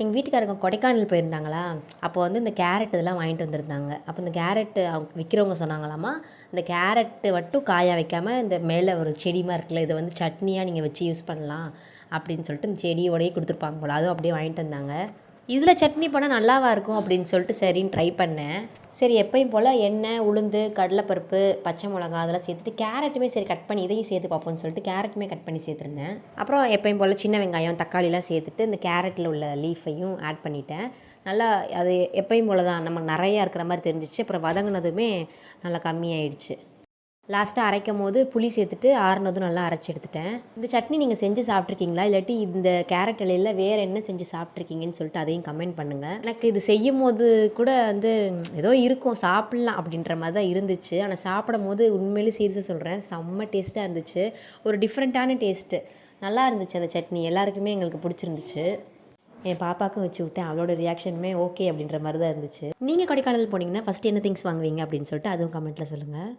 எங்கள் வீட்டுக்காரங்க கொடைக்கானல் போயிருந்தாங்களா, அப்போ வந்து இந்த கேரட் இதெல்லாம் வாங்கிட்டு வந்திருந்தாங்க. அப்போ இந்த கேரட்டு அவங்க விற்கிறவங்க சொன்னாங்களாமா, இந்த கேரட்டு மட்டும் காய வைக்காமல் இந்த மேலே ஒரு செடி மாதிரி இருக்குல்ல, இதை வந்து சட்னியாக நீங்கள் வச்சு யூஸ் பண்ணலாம் அப்படின்னு சொல்லிட்டு இந்த செடியோடையே கொடுத்துருப்பாங்க போல். அதுவும் அப்படியே வாங்கிட்டு வந்தாங்க. இதில் சட்னி பண்ணால் நல்லாவா இருக்கும் அப்படின்னு சொல்லிட்டு சரின்னு ட்ரை பண்ணேன். சரி எப்பயும் போல் எண்ணெய், உளுந்து, கடலைப்பருப்பு, பச்சை மிளகா அதெல்லாம் சேர்த்துட்டு கேரட்டுமே சரி கட் பண்ணி இதையும் சேர்த்து பார்ப்போம்னு சொல்லிட்டு கேரட்டுமே கட் பண்ணி சேர்த்துருந்தேன். அப்புறம் எப்பயும் போல் சின்ன வெங்காயம், தக்காளிலாம் சேர்த்துட்டு இந்த கேரட்டில் உள்ள லீஃபையும் ஆட் பண்ணிட்டேன். நல்லா அது எப்பயும் போல் தான் நம்ம நிறையா இருக்கிற மாதிரி தெரிஞ்சிச்சு. அப்புறம் வதங்கினதுமே நல்லா கம்மியாயிடுச்சு. லாஸ்ட்டாக அரைக்கும் போது புளி சேர்த்துட்டு ஆறுனதும் நல்லா அரைச்சி எடுத்துட்டேன். இந்த சட்னி நீங்கள் செஞ்சு சாப்பிட்ருக்கீங்களா, இல்லாட்டி இந்த கேரட் இலையில் வேறு என்ன செஞ்சு சாப்பிட்ருக்கீங்கன்னு சொல்லிட்டு அதையும் கமெண்ட் பண்ணுங்கள். எனக்கு இது செய்யும் போது கூட வந்து ஏதோ இருக்கும் சாப்பிட்லாம் அப்படின்ற மாதிரி தான் இருந்துச்சு. ஆனால் சாப்பிடும் போது உண்மையிலே சீரியஸாக சொல்கிறேன், செம்ம டேஸ்ட்டாக இருந்துச்சு. ஒரு டிஃப்ரெண்ட்டான டேஸ்ட்டு நல்லா இருந்துச்சு. அந்த சட்னி எல்லாருக்குமே எங்களுக்கு பிடிச்சிருந்துச்சு. என் பாப்பாவுக்கும் வச்சு விட்டேன். அவளோட ரியாக்ஷனுமே ஓகே அப்படின்ற மாதிரி தான் இருந்துச்சு. நீங்கள் கொடைக்கானல் போனீங்கன்னா ஃபஸ்ட்டு என்ன திங்ஸ் வாங்குவீங்க அப்படின்னு சொல்லிட்டு அதுவும் கமெண்ட்டில் சொல்லுங்கள்.